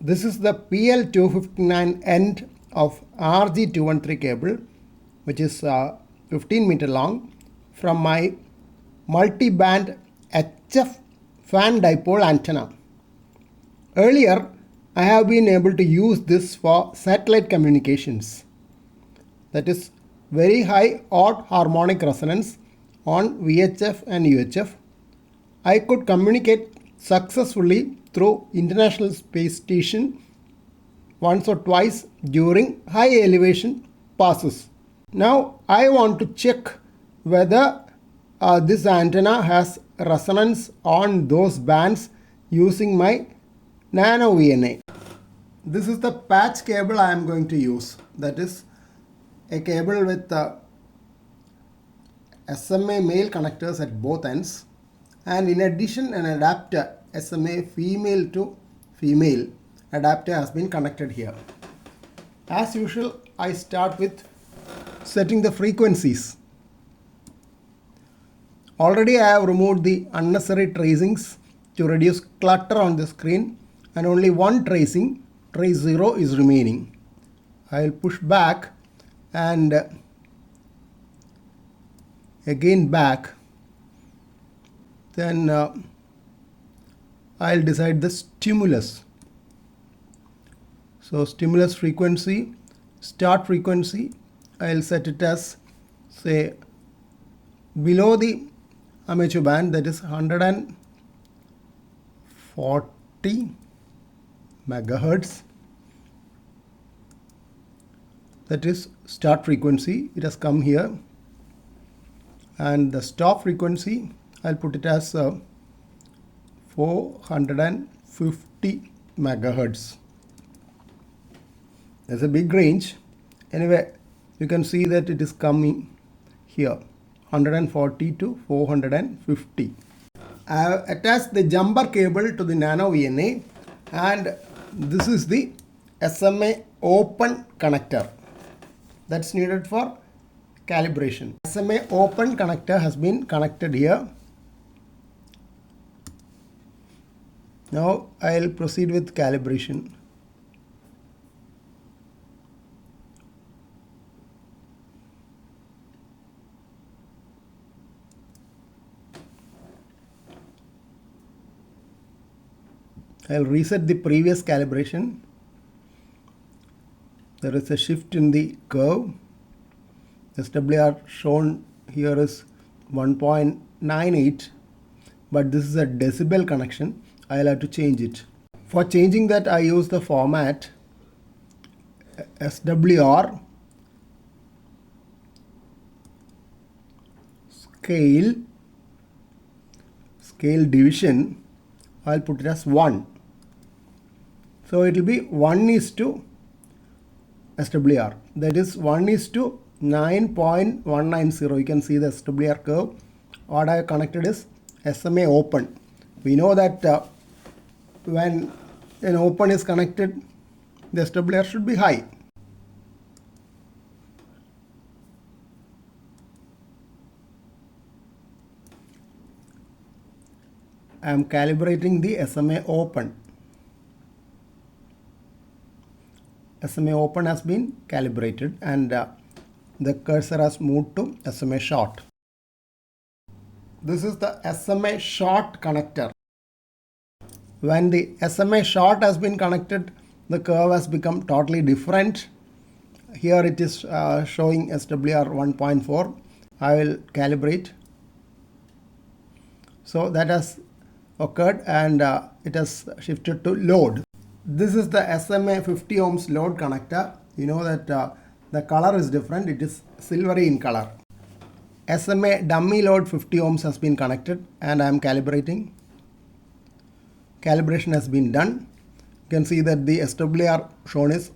This is the PL259 end of RG213 cable, which is 15 meter long, from my multi-band HF Fan Dipole antenna. Earlier, I have been able to use this for satellite communications. That is very high odd harmonic resonance on VHF and UHF. I could communicate successfully through International Space Station once or twice during high elevation passes. Now I want to check whether this antenna has resonance on those bands using my NanoVNA. This is the patch cable I am going to use. That is a cable with SMA male connectors at both ends, and in addition an adapter SMA female to female adapter has been connected here. As usual, I start with setting the frequencies. Already I have removed the unnecessary tracings to reduce clutter on the screen, and only one tracing, trace 0, is remaining. I will push back and again back. Then I'll decide the stimulus. So stimulus frequency, start frequency, I'll set it as, say, below the amateur band, that is 140 megahertz. That is start frequency. It has come here. And the stop frequency, I'll put it as 450 megahertz. There's a big range. Anyway, you can see that it is coming here, 140 to 450. I have attached the jumper cable to the NanoVNA, and this is the SMA open connector that's needed for calibration. SMA open connector has been connected here. Now I'll proceed with calibration. I'll reset the previous calibration. There is a shift in the curve. SWR shown here is 1.98, but this is a decibel connection. I'll have to change it. For changing that, I use the format SWR scale division. I'll put it as 1. So it will be 1:SWR. That is 1:9.190. You can see the SWR curve. What I have connected is SMA open. We know that when an open is connected, the SWR should be high. I am calibrating the SMA open. SMA open has been calibrated, and the cursor has moved to SMA short. This is the SMA short connector. When the SMA short has been connected, the curve has become totally different. Here it is showing SWR 1.4. I will calibrate. So that has occurred, and it has shifted to load. This is the SMA 50 ohms load connector. You know that the color is different. It is silvery in color. SMA dummy load 50 ohms has been connected, and I am calibrating. Calibration has been done. You can see that the SWR shown is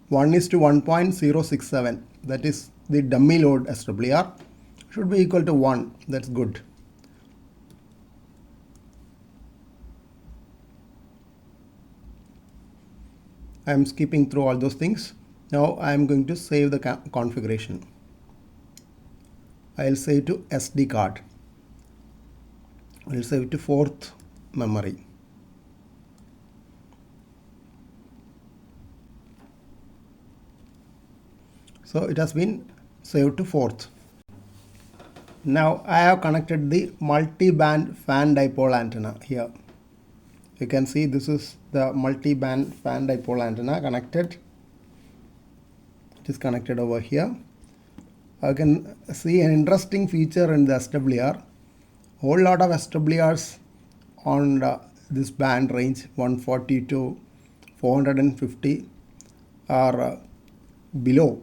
1:1.067. That is the dummy load SWR. Should be equal to 1. That's good. I am skipping through all those things. Now I am going to save the configuration. I will save to SD card. I will save it to 4th memory. So it has been saved to 4th. Now I have connected the multi-band fan dipole antenna here. You can see this is the multi-band fan dipole antenna connected. It is connected over here. I can see an interesting feature in the SWR. Whole lot of SWRs on this band range 140 to 450 are below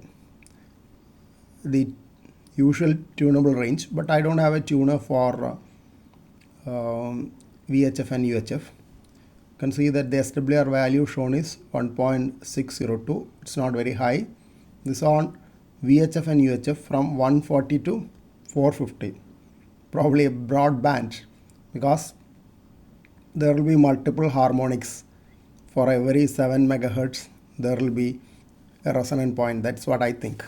the usual tunable range, but I don't have a tuner for VHF and UHF. You can see that the SWR value shown is 1.602. It's not very high. This on VHF and UHF from 140 to 450. Probably a broad band, because there will be multiple harmonics. For every 7 megahertz there will be a resonant point. That's what I think.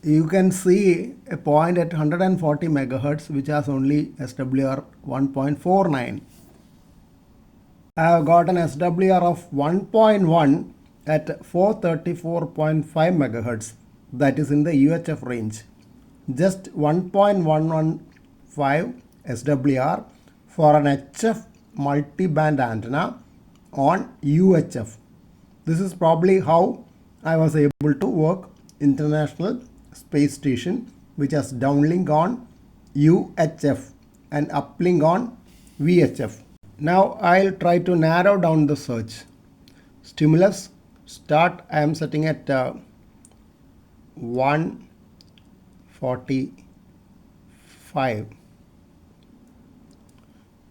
You can see a point at 140 megahertz which has only SWR 1.49. I have got an SWR of 1.1 at 434.5 megahertz, that is in the UHF range. Just 1.115 SWR for an HF multi-band antenna on UHF. This is probably how I was able to work International Space Station, which has downlink on UHF and uplink on VHF. Now I'll try to narrow down the search. Stimulus start I am setting at 145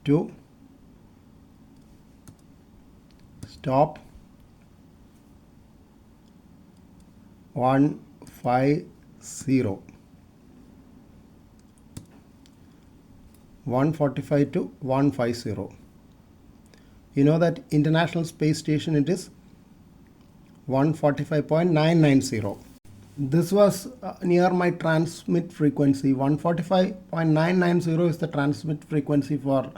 to stop 150, 145 to 150. You know that International Space Station it is 145.990. This was near my transmit frequency. 145.990 is the transmit frequency for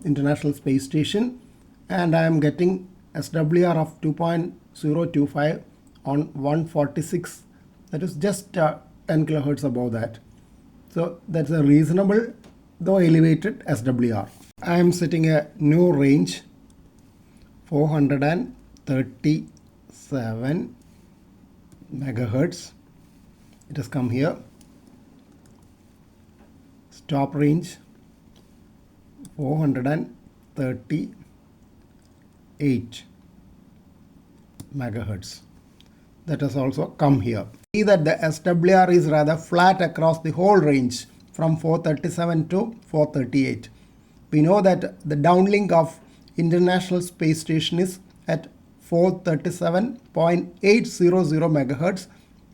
International Space Station, and I am getting SWR of 2.025 on 146. That is just 10 kilohertz above that. So that's a reasonable though elevated SWR. I am setting a new range 437 megahertz. It has come here. Stop range 438 megahertz. That has also come here. See that the SWR is rather flat across the whole range from 437 to 438. We know that the downlink of International Space Station is at 437.800 megahertz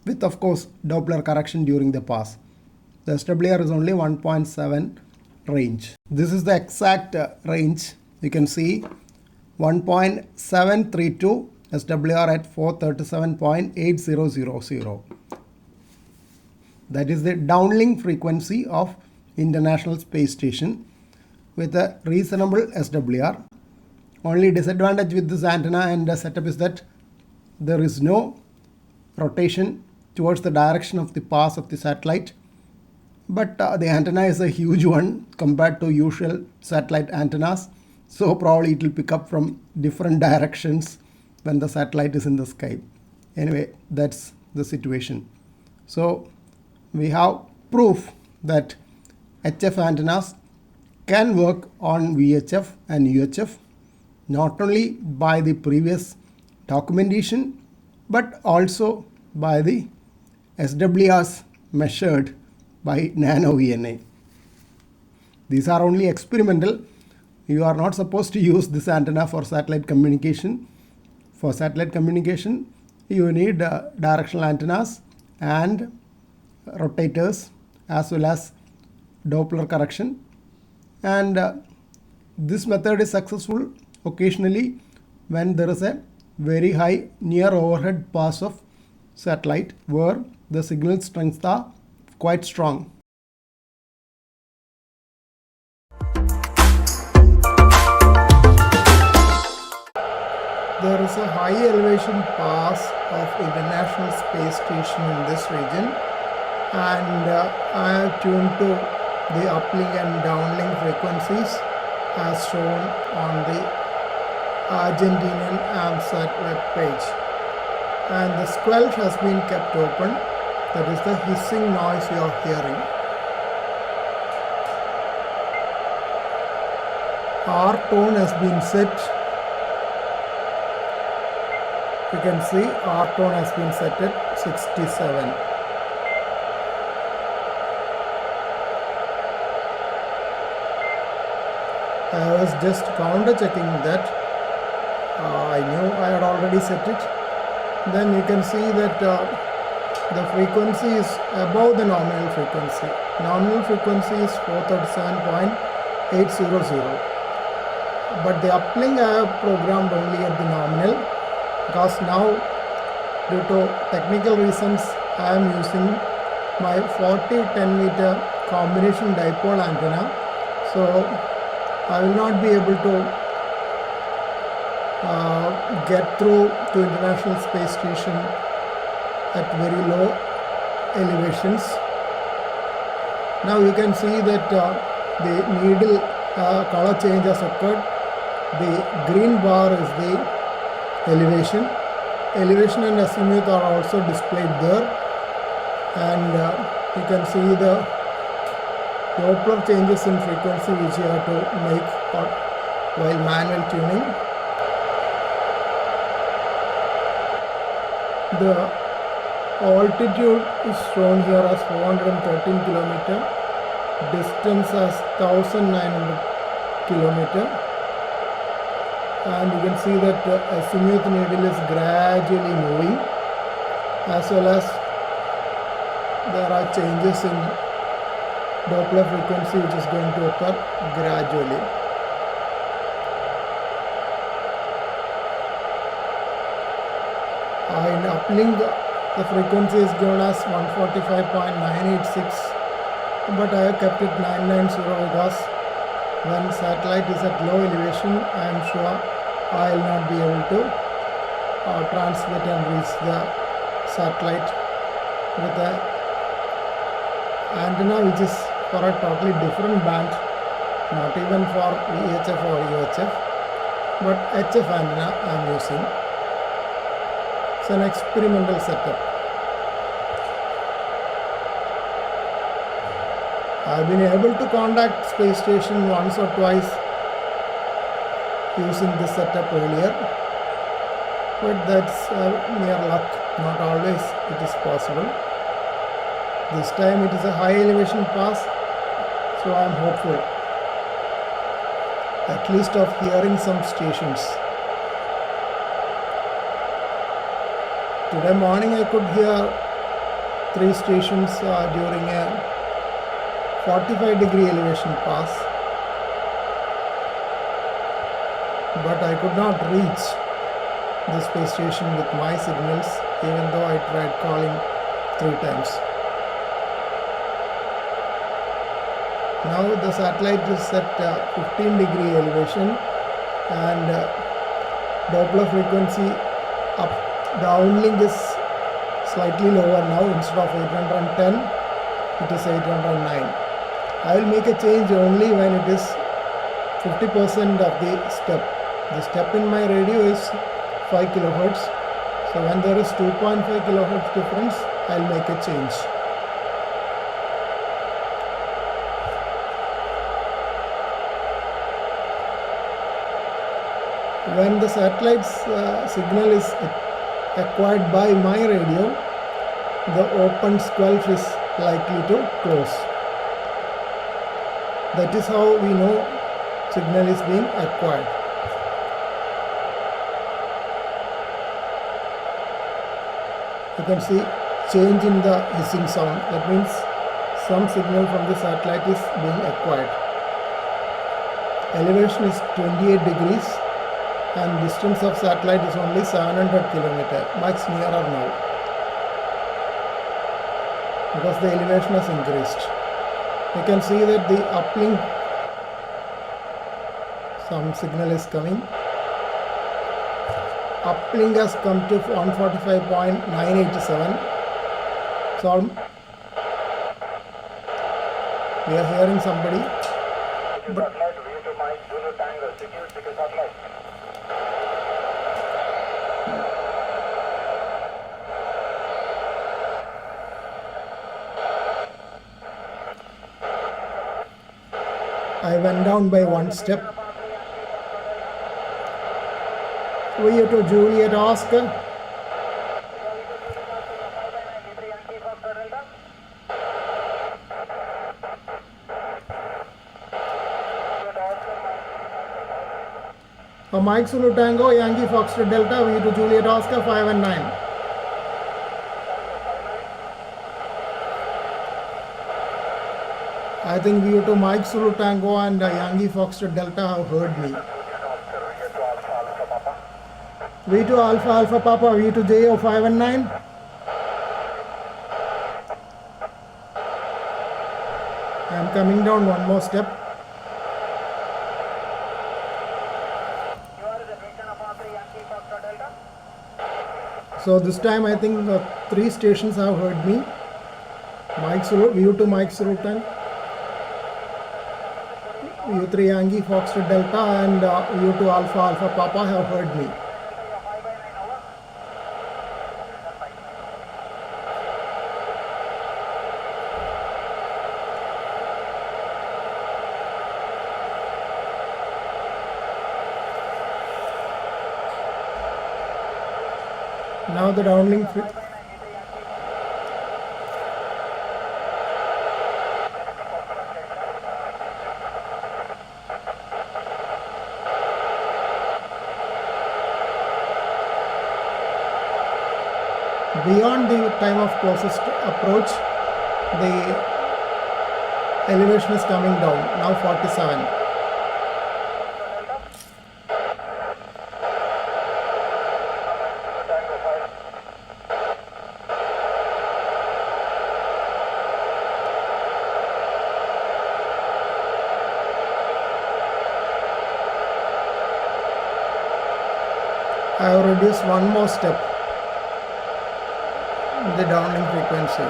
with of course Doppler correction during the pass. The SWR is only 1.7 range. This is the exact range. You can see 1.732 SWR at 437.8000. That is the downlink frequency of International Space Station with a reasonable SWR. Only disadvantage with this antenna and the setup is that there is no rotation towards the direction of the path of the satellite. But the antenna is a huge one compared to usual satellite antennas. So probably it will pick up from different directions when the satellite is in the sky. Anyway, that's the situation. So we have proof that HF antennas can work on VHF and UHF, not only by the previous documentation but also by the SWRs measured by NanoVNA. These are only experimental. You are not supposed to use this antenna for satellite communication. For satellite communication, you need directional antennas and rotators as well as Doppler correction. And this method is successful occasionally when there is a very high near overhead pass of satellite where the signal strengths are quite strong. There is a high elevation pass of International Space Station in this region, and I have tuned to the uplink and downlink frequencies as shown on the Argentinian AMSAT web page. And the squelch has been kept open, that is the hissing noise you are hearing. R tone has been set. You can see R tone has been set at 67. I was just counter checking that. I knew I had already set it. Then you can see that the frequency is above the nominal frequency. Nominal frequency is 437.800. But the uplink I have programmed only at the nominal, because now due to technical reasons I am using my 40-10 meter combination dipole antenna, so I will not be able to get through to International Space Station at very low elevations. Now you can see that the needle color change has occurred. The green bar is the elevation. Elevation and azimuth are also displayed there, and you can see the Doppler changes in frequency which you have to make while manual tuning. The altitude is shown here as 413 km, distance as 1900 km, and you can see that azimuth needle is gradually moving, as well as there are changes in Doppler frequency which is going to occur gradually. In uplink, the frequency is given as 145.986, but I have kept it 990 because when satellite is at low elevation, I am sure I will not be able to transmit and reach the satellite with a antenna which is for a totally different band, not even for VHF or UHF, but HF antenna I am using. It's an experimental setup. I've been able to contact space station once or twice using this setup earlier, but that's mere luck. Not always it is possible. This time it is a high elevation pass, so I am hopeful at least of hearing some stations. Today morning I could hear 3 stations during a 45-degree elevation pass, but I could not reach the space station with my signals, even though I tried calling 3 times. Now the satellite is at 15-degree elevation, and Doppler frequency up downlink is slightly lower now. Instead of 810, it is 809. I will make a change only when it is 50% of the step. The step in my radio is 5 kHz. So when there is 2.5 kHz difference, I will make a change. When the satellite's signal is acquired by my radio, the open squelch is likely to close. That is how we know signal is being acquired. You can see change in the hissing sound. That means some signal from the satellite is being acquired. Elevation is 28 degrees and distance of satellite is only 700 km, much nearer now, because the elevation has increased. You can see that the uplink, some signal is coming. uplink has come to 145.987. So we are hearing somebody. But I went down by one step. VU2 Juliet Oscar. Mike Zulu Tango, Yankee Foxtrot Delta, VU2 Juliet Oscar, 5 and 9. I think VU2 Mike Zulu Tango and Yankee Foxtrot Delta have heard me. V2 Alpha Alpha Papa, V2 JO, 5 and 9. I am coming down one more step. So this time I think 3 stations have heard me. Mike Zulu, VU2 Mike Zulu Tango, VU3 Yankee Foxtrot Delta and VU2 Alpha Alpha Papa have heard me. Now the downlink beyond the time of closest approach, the elevation is coming down, now 47. I have reduced one more step in the downlink frequency.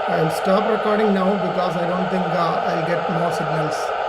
I will stop recording now because I don't think I'll get more signals.